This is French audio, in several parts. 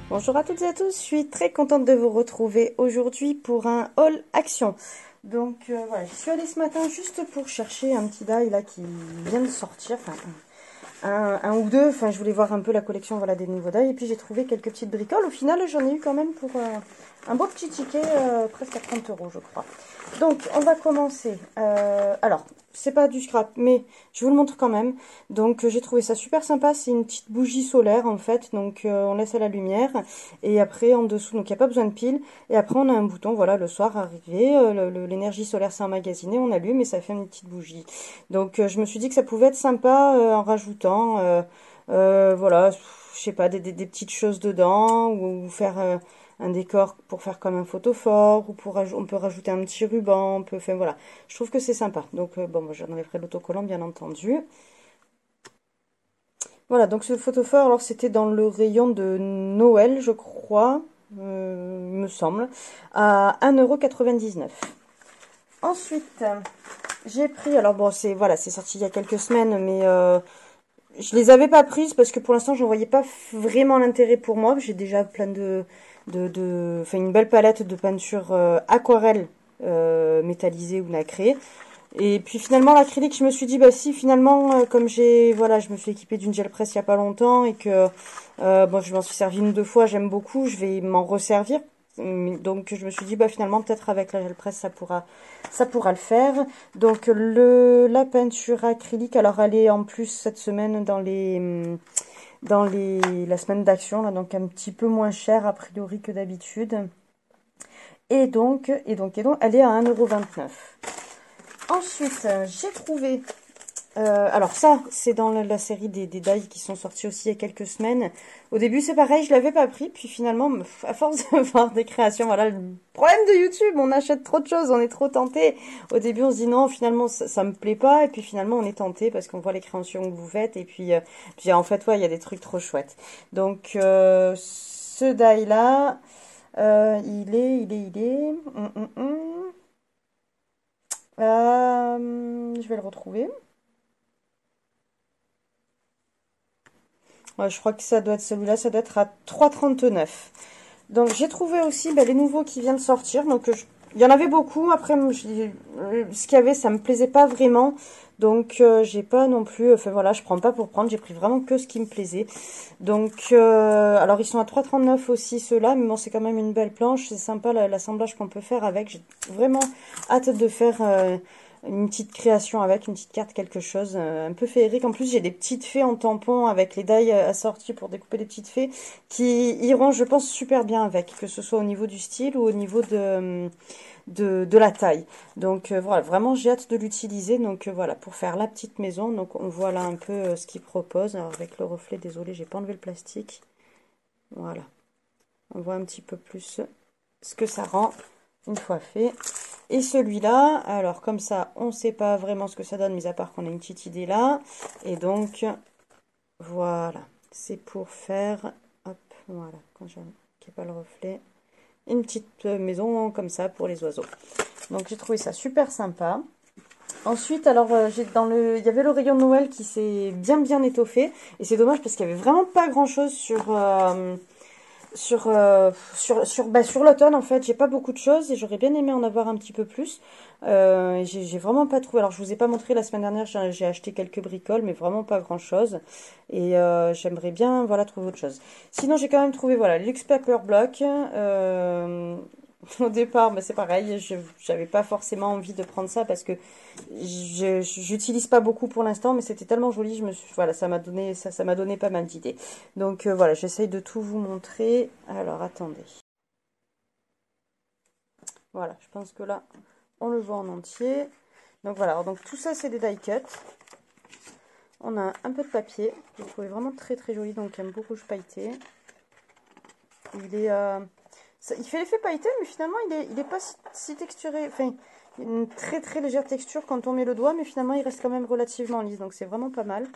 Bonjour à toutes et à tous, je suis très contente de vous retrouver aujourd'hui pour un haul action. Donc voilà, je suis allée ce matin juste pour chercher un petit die là qui vient de sortir, enfin un ou deux, enfin je voulais voir un peu la collection voilà, des nouveaux die et puis j'ai trouvé quelques petites bricoles. Au final j'en ai eu quand même pour un beau petit ticket, presque à 30 € je crois. Donc on va commencer, alors c'est pas du scrap mais je vous le montre quand même. Donc j'ai trouvé ça super sympa, c'est une petite bougie solaire en fait, donc on laisse à la lumière et après en dessous, donc il n'y a pas besoin de pile et après on a un bouton, voilà, le soir arrivé, l'énergie solaire s'est emmagasinée, on allume et ça fait une petite bougie. Donc je me suis dit que ça pouvait être sympa en rajoutant, voilà, je sais pas, des petites choses dedans ou faire un décor pour faire comme un photophore ou on peut rajouter un petit ruban, on peut faire, voilà, je trouve que c'est sympa. Donc bon, moi j'en enlèverai l'autocollant bien entendu. Voilà, donc ce photophore, alors c'était dans le rayon de Noël, je crois, il me semble, à 1,99 €. Ensuite, j'ai pris, alors bon, voilà, c'est sorti il y a quelques semaines, mais je les avais pas prises parce que pour l'instant, je ne voyais pas vraiment l'intérêt pour moi. J'ai déjà plein enfin, une belle palette de peinture aquarelle métallisée ou nacrée. Et puis finalement l'acrylique, je me suis dit bah si finalement comme voilà, je me suis équipée d'une gel presse il y a pas longtemps et que bon je m'en suis servi une ou deux fois, j'aime beaucoup, je vais m'en resservir. Donc je me suis dit bah finalement peut-être avec la gel presse ça pourra le faire. Donc la peinture acrylique, alors elle est en plus cette semaine dans la semaine d'action là, donc un petit peu moins cher a priori que d'habitude. Et donc, elle est à 1,29 €. Ensuite, j'ai trouvé... alors ça, c'est dans la série des die qui sont sortis aussi il y a quelques semaines. Au début, c'est pareil, je l'avais pas pris. Puis finalement, à force de voir des créations, voilà, le problème de YouTube, on achète trop de choses, on est trop tenté. Au début, on se dit non, finalement, ça me plaît pas. Et puis finalement, on est tenté parce qu'on voit les créations que vous faites. Et puis en fait, ouais, il y a des trucs trop chouettes. Donc, ce die-là, il est... je vais le retrouver. Ouais, je crois que ça doit être celui-là, ça doit être à 3,39 €. Donc j'ai trouvé aussi les nouveaux qui viennent de sortir. Donc il y en avait beaucoup. Après, ce qu'il y avait, ça me plaisait pas vraiment. Donc j'ai pas non plus. Enfin voilà, je prends pas pour prendre. J'ai pris vraiment que ce qui me plaisait. Donc alors ils sont à 3,39 € aussi ceux-là. Mais bon, c'est quand même une belle planche. C'est sympa l'assemblage qu'on peut faire avec. J'ai vraiment hâte de faire une petite création avec, une petite carte, quelque chose un peu féerique. En plus, j'ai des petites fées en tampon avec les die assortis pour découper des petites fées qui iront, je pense, super bien avec, que ce soit au niveau du style ou au niveau de la taille. Donc voilà, vraiment, j'ai hâte de l'utiliser. Donc voilà, pour faire la petite maison. Donc on voit là un peu ce qu'il propose. Alors avec le reflet, désolé, j'ai pas enlevé le plastique. Voilà, on voit un petit peu plus ce que ça rend une fois fait. Et celui-là, alors comme ça, on ne sait pas vraiment ce que ça donne, mis à part qu'on a une petite idée là. Et donc, voilà, c'est pour faire, hop, voilà, quand je n'ai pas le reflet, une petite maison comme ça pour les oiseaux. Donc j'ai trouvé ça super sympa. Ensuite, alors il y avait le rayon de Noël qui s'est bien étoffé. Et c'est dommage parce qu'il n'y avait vraiment pas grand-chose sur l'automne. En fait, j'ai pas beaucoup de choses et j'aurais bien aimé en avoir un petit peu plus. J'ai vraiment pas trouvé. Alors je vous ai pas montré la semaine dernière, j'ai acheté quelques bricoles mais vraiment pas grand chose et j'aimerais bien voilà trouver autre chose. Sinon j'ai quand même trouvé voilà Luxe Paper Block. Au départ c'est pareil, j'avais pas forcément envie de prendre ça parce que j'utilise pas beaucoup pour l'instant, mais c'était tellement joli, voilà, ça m'a donné pas mal d'idées. Donc voilà, j'essaye de tout vous montrer. Alors attendez. Voilà, je pense que là, on le voit en entier. Donc voilà, alors, donc tout ça c'est des die cut. On a un peu de papier, je l'ai trouvé vraiment très joli, donc un beau rouge pailleté. Il fait l'effet pailleté, mais finalement il est pas si texturé. Enfin, il y a une très légère texture quand on met le doigt, mais finalement il reste quand même relativement lisse, donc c'est vraiment pas mal.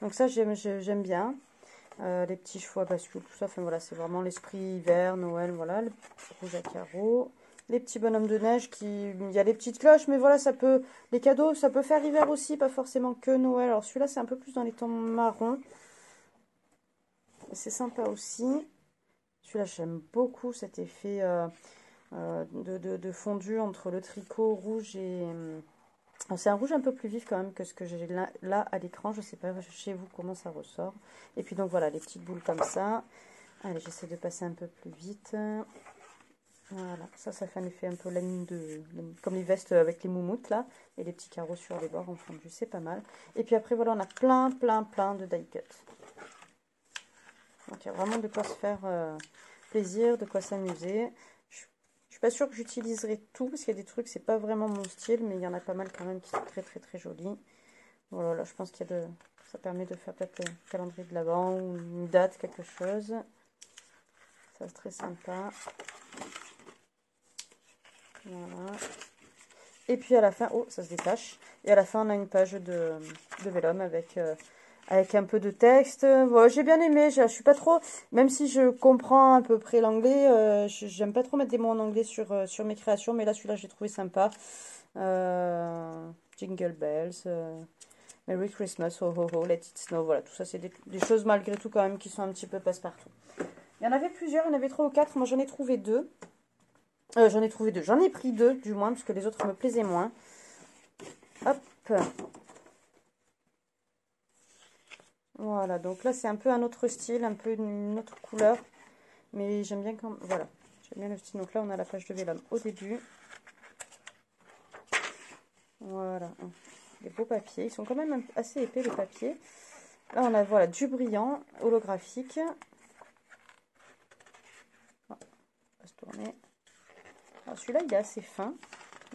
Donc ça j'aime bien. Les petits chevaux à bascule, tout ça, enfin voilà, c'est vraiment l'esprit hiver, Noël, voilà, le rouge à carreaux. Les petits bonhommes de neige il y a les petites cloches, mais voilà, les cadeaux, ça peut faire hiver aussi, pas forcément que Noël. Alors celui-là, c'est un peu plus dans les tons marrons. C'est sympa aussi. Celui-là, j'aime beaucoup cet effet de fondu entre le tricot rouge et... c'est un rouge un peu plus vif quand même que ce que j'ai là à l'écran. Je sais pas chez vous comment ça ressort. Et puis donc voilà, les petites boules comme ça. Allez, j'essaie de passer un peu plus vite. Voilà, ça fait un effet un peu laine comme les vestes avec les moumoutes là. Et les petits carreaux sur les bords en fondu, c'est pas mal. Et puis après, voilà, on a plein de die cut. Donc il y a vraiment de quoi se faire plaisir, de quoi s'amuser. Je suis pas sûre que j'utiliserai tout, parce qu'il y a des trucs, c'est pas vraiment mon style, mais il y en a pas mal quand même qui sont très jolis. Voilà, là, je pense qu'il y a ça permet de faire peut-être un calendrier de l'Avent ou une date, quelque chose. Ça, c'est très sympa. Voilà. Et puis à la fin, oh, ça se détache. Et à la fin, on a une page de vélum avec un peu de texte. Voilà, j'ai bien aimé. Je suis pas trop, même si je comprends à peu près l'anglais, j'aime pas trop mettre des mots en anglais sur mes créations. Mais là, celui-là, j'ai trouvé sympa. Jingle Bells, Merry Christmas, ho ho ho, Let It Snow. Voilà, tout ça, c'est des choses malgré tout quand même qui sont un petit peu passe-partout. Il y en avait plusieurs, il y en avait 3 ou 4. Moi, j'en ai trouvé 2. J'en ai pris 2 du moins, parce que les autres me plaisaient moins. Hop. Voilà, donc là c'est un peu un autre style, un peu une autre couleur. Mais j'aime bien quand... Voilà, j'aime bien le style. Donc là on a la page de vélum au début. Voilà, des beaux papiers. Ils sont quand même assez épais les papiers. Là on a voilà, du brillant holographique. On va se tourner. Alors celui-là il est assez fin.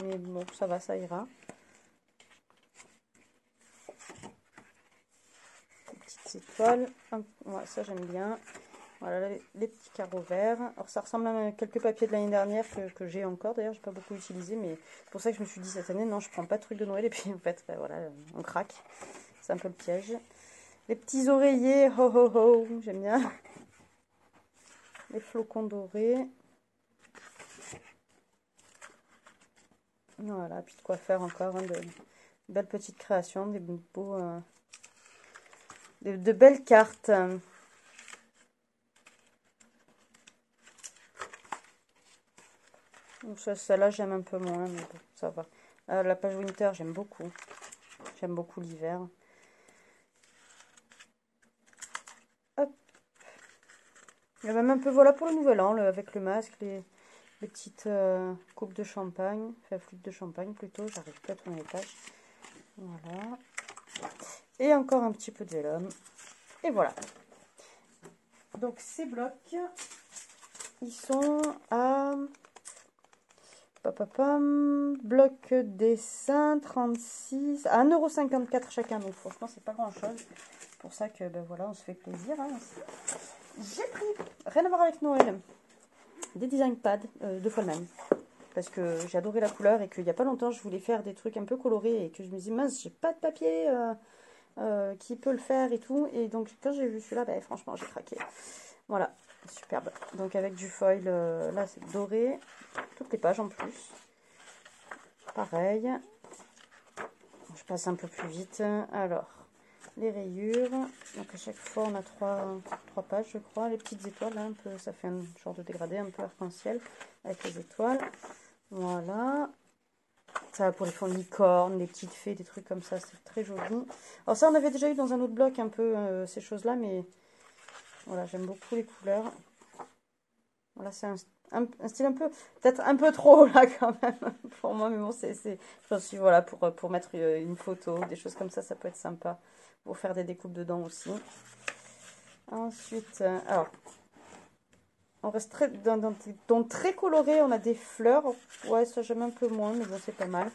Mais bon, ça va, ça ira. Petites étoiles. Ouais, ça j'aime bien. Voilà les petits carreaux verts. Alors ça ressemble à quelques papiers de l'année dernière que j'ai encore. D'ailleurs, j'ai pas beaucoup utilisé, mais c'est pour ça que je me suis dit cette année, non, je prends pas de trucs de Noël. Et puis en fait, ben, voilà, on craque. C'est un peu le piège. Les petits oreillers, ho ho ho, j'aime bien. Les flocons dorés. Voilà, puis de quoi faire encore hein, de belles petites créations, des beaux, de belles cartes. Donc celle-là, j'aime un peu moins, mais bon, ça va. La page Winter, j'aime beaucoup. J'aime beaucoup l'hiver. Hop. Il y a même un peu, voilà, pour le nouvel an, avec le masque, les petites coupes de champagne. Enfin, flûte de champagne plutôt. J'arrive plus à tourner les pages. Voilà. Et encore un petit peu de vélum. Et voilà. Donc ces blocs, ils sont à... Bloc dessin 36 à 1,54 € chacun. Donc franchement c'est pas grand chose. C'est pour ça que ben voilà, on se fait plaisir. Hein. J'ai pris, rien à voir avec Noël, des design pads, 2 fois le même. Parce que j'ai adoré la couleur et qu'il n'y a pas longtemps je voulais faire des trucs un peu colorés et que je me dis mince j'ai pas de papier qui peut le faire et tout. Et donc quand j'ai vu celui-là, ben, franchement j'ai craqué. Voilà, superbe. Donc avec du foil, là c'est doré. Toutes les pages en plus. Pareil. Je passe un peu plus vite. Alors, les rayures. Donc à chaque fois, on a trois pages, je crois. Les petites étoiles, là, un peu, ça fait un genre de dégradé, un peu arc-en-ciel avec les étoiles. Voilà. Ça va pour les fonds de licorne, les petites fées, des trucs comme ça. C'est très joli. Alors ça, on avait déjà eu dans un autre bloc un peu ces choses-là, mais voilà, j'aime beaucoup les couleurs. Voilà, c'est un style un peu, peut-être un peu trop là quand même pour moi, mais bon, je pense que voilà, pour mettre une photo, des choses comme ça peut être sympa pour faire des découpes dedans aussi. Ensuite, alors, on reste dans très coloré, on a des fleurs, ouais, ça j'aime un peu moins, mais bon, c'est pas mal.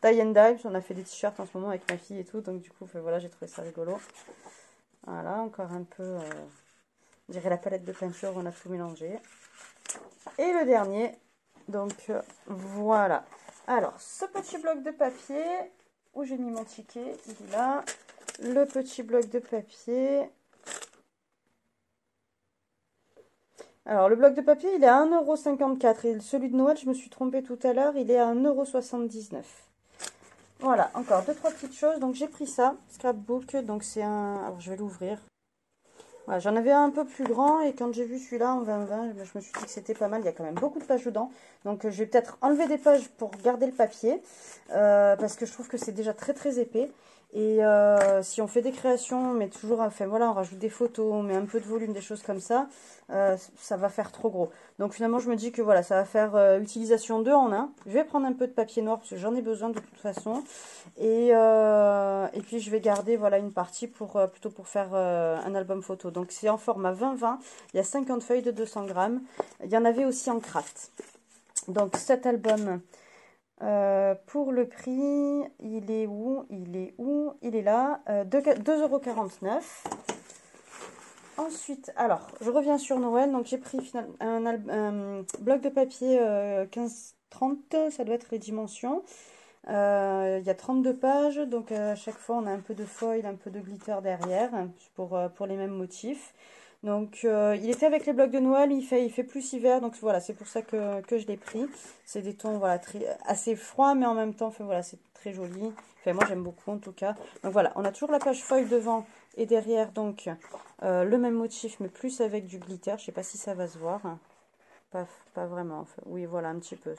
Die and Die, on a fait des t-shirts en ce moment avec ma fille et tout, donc du coup, voilà, j'ai trouvé ça rigolo. Voilà, encore un peu, je dirais la palette de peinture, on a tout mélangé. Et le dernier, donc voilà. Alors, ce petit bloc de papier, où j'ai mis mon ticket, il est là. Le petit bloc de papier. Alors, le bloc de papier, il est à 1,54 € et celui de Noël, je me suis trompée tout à l'heure, il est à 1,79 €. Voilà, encore 2-3 petites choses. Donc, j'ai pris ça, scrapbook, donc c'est un... Alors, je vais l'ouvrir. Voilà, j'en avais un peu plus grand et quand j'ai vu celui-là en 2020, je me suis dit que c'était pas mal. Il y a quand même beaucoup de pages dedans. Donc je vais peut-être enlever des pages pour garder le papier parce que je trouve que c'est déjà très très épais. Et si on fait des créations, mais toujours, enfin voilà, on rajoute des photos, on met un peu de volume, des choses comme ça va faire trop gros. Donc finalement, je me dis que voilà, ça va faire utilisation 2 en un. Je vais prendre un peu de papier noir parce que j'en ai besoin de toute façon. Et puis je vais garder voilà une partie pour plutôt pour faire un album photo. Donc c'est en format 20-20. Il y a 50 feuilles de 200 grammes. Il y en avait aussi en craft. Donc cet album, pour le prix, il est où? Il est où? Il est là, 2,49 €. Ensuite, alors, je reviens sur Noël. Donc j'ai pris un bloc de papier 15-30, ça doit être les dimensions. Il y a 32 pages, donc à chaque fois on a un peu de foil, un peu de glitter derrière pour les mêmes motifs. Donc il était avec les blocs de Noël, il fait plus hiver, donc voilà, c'est pour ça que je l'ai pris. C'est des tons voilà, assez froids, mais en même temps, enfin, voilà, c'est très joli. Enfin, moi j'aime beaucoup en tout cas. Donc voilà, on a toujours la page foil devant et derrière, donc le même motif, mais plus avec du glitter. Je sais pas si ça va se voir. Pas, pas vraiment. Enfin, oui, voilà, un petit peu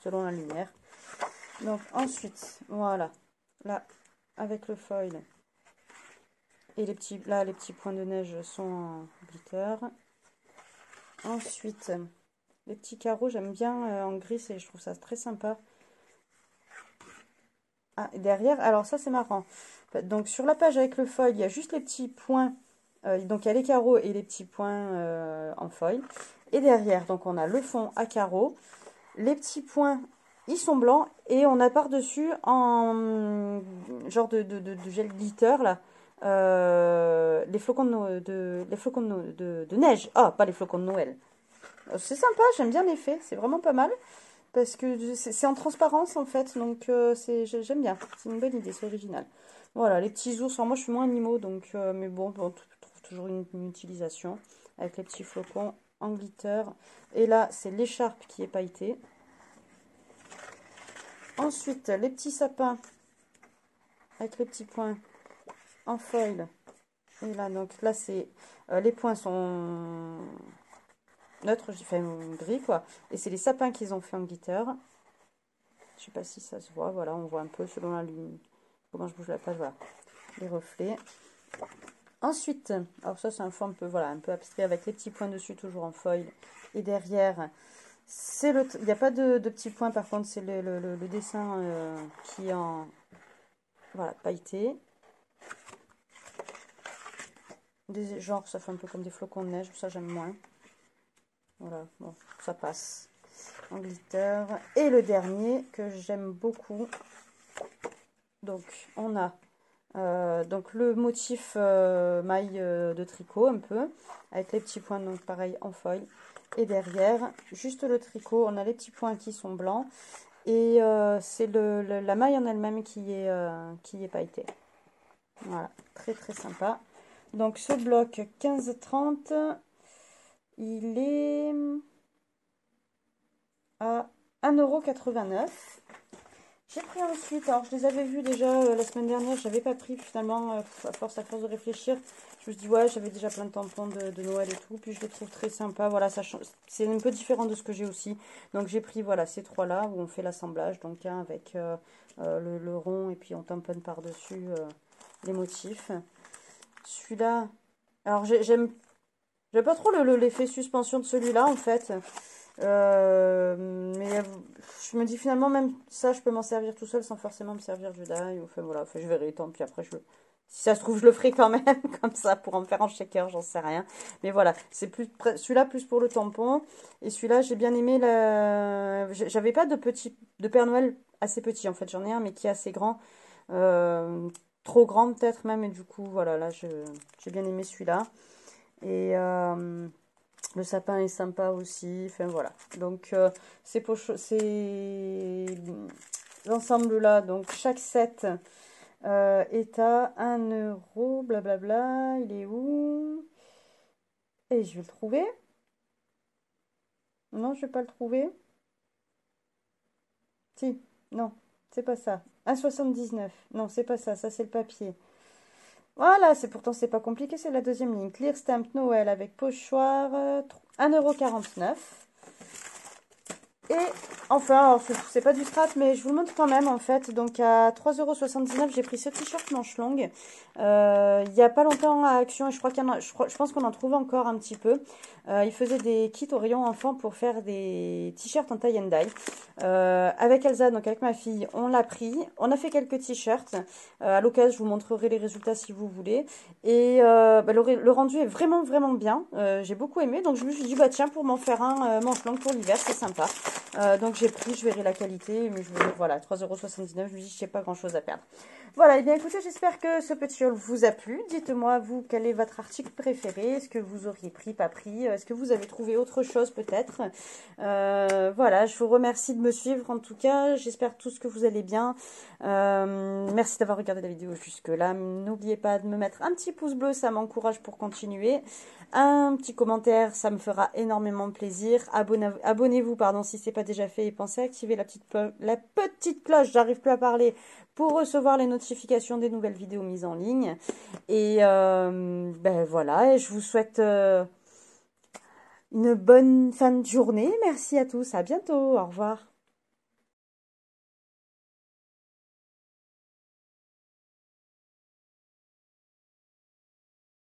selon la lumière. Donc ensuite, voilà, là, avec le foil, et les petits points de neige sont en glitter. Ensuite, les petits carreaux, j'aime bien en gris, et je trouve ça très sympa. Ah, et derrière, alors ça c'est marrant. Donc sur la page avec le foil, il y a juste les petits points, donc il y a les carreaux et les petits points en foil. Et derrière, donc on a le fond à carreaux, les petits points, ils sont blancs et on a par-dessus en genre de gel glitter là. Les flocons de neige. Ah, pas les flocons de Noël. C'est sympa, j'aime bien l'effet, c'est vraiment pas mal. Parce que c'est en transparence en fait, donc j'aime bien. C'est une bonne idée, c'est original. Voilà, les petits ours. Alors moi je suis moins animaux, donc mais bon, on trouve toujours une utilisation avec les petits flocons en glitter. Et là, c'est l'écharpe qui est pailletée. Ensuite, les petits sapins avec les petits points en foil. Et là, donc là, c'est les points sont neutres, j'ai fait gris quoi. Et c'est les sapins qu'ils ont fait en glitter. Je sais pas si ça se voit. Voilà, on voit un peu selon la lumière. Comment je bouge la page, voilà. Les reflets. Ensuite, alors ça c'est un fond un peu, voilà, un peu abstrait avec les petits points dessus, toujours en foil. Et derrière, il n'y a pas de petits points, par contre, c'est le dessin qui est en, voilà, pailleté. Genre, ça fait un peu comme des flocons de neige, ça j'aime moins. Voilà, bon, ça passe. En glitter. Et le dernier, que j'aime beaucoup. Donc, on a donc le motif maille de tricot un peu, avec les petits points, donc pareil en foil. Et derrière, juste le tricot, on a les petits points qui sont blancs. Et c'est la maille en elle-même qui est pailletée. Voilà, très très sympa. Donc ce bloc 15,30, il est à 1,89 €. J'ai pris ensuite, alors je les avais vus déjà la semaine dernière, j'avais pas pris finalement, à force de réfléchir, je me suis dit ouais, j'avais déjà plein de tampons de Noël et tout, puis je les trouve très sympas, voilà, c'est un peu différent de ce que j'ai aussi, donc j'ai pris voilà ces trois là où on fait l'assemblage, donc un avec le rond et puis on tamponne par-dessus les motifs. Celui-là, alors j'aime pas trop l'effet suspension de celui-là en fait. Mais je me dis finalement même ça je peux m'en servir tout seul sans forcément me servir du die. Enfin voilà, enfin, je verrai tant puis après si ça se trouve je le ferai quand même comme ça pour en me faire en shaker, j'en sais rien. Mais voilà, c'est plus celui-là plus pour le tampon et celui-là j'ai bien aimé j'avais pas de Père Noël assez petit en fait, j'en ai un mais qui est assez grand. Trop grand peut-être même et du coup voilà là j'ai bien aimé celui-là et le sapin est sympa aussi. Enfin voilà. Donc l'ensemble là. Donc chaque set est à 1 €. Blablabla. Il est où? Et je vais le trouver. Non, je vais pas le trouver. Si. Non, c'est pas ça. 1,79. Non, c'est pas ça. Ça c'est le papier. Voilà, c'est pas compliqué, c'est la deuxième ligne. Clear Stamp Noël avec pochoir, 1,49 €. Et enfin, alors c'est pas du scrap, mais je vous le montre quand même en fait. Donc à 3,79 €, j'ai pris ce t-shirt manche longue. Il y a pas longtemps à Action, et je crois qu'il y en a, je pense qu'on en trouve encore un petit peu. Il faisait des kits au rayon enfant pour faire des t-shirts en tie and dye. Avec Elsa, donc avec ma fille, on l'a pris. On a fait quelques t-shirts. À l'occasion, je vous montrerai les résultats si vous voulez. Et le rendu est vraiment, vraiment bien. J'ai beaucoup aimé. Donc je me suis dit, bah tiens, pour m'en faire un manche longue pour l'hiver, c'est sympa. Donc j'ai pris, je verrai la qualité, mais voilà, 3,79 €, je me dis, je n'ai pas grand chose à perdre. Voilà, et bien écoutez, j'espère que ce petit haul vous a plu. Dites-moi, vous, quel est votre article préféré? Est-ce que vous auriez pris, pas pris? Est-ce que vous avez trouvé autre chose peut-être? Voilà, je vous remercie de me suivre en tout cas. J'espère tous que vous allez bien. Merci d'avoir regardé la vidéo jusque-là. N'oubliez pas de me mettre un petit pouce bleu, ça m'encourage pour continuer. Un petit commentaire, ça me fera énormément plaisir. Abonnez-vous, pardon, si ce n'est pas déjà fait. Et pensez à activer la petite cloche, j'arrive plus à parler, pour recevoir les notifications des nouvelles vidéos mises en ligne. Et ben voilà, et je vous souhaite une bonne fin de journée. Merci à tous, à bientôt, au revoir.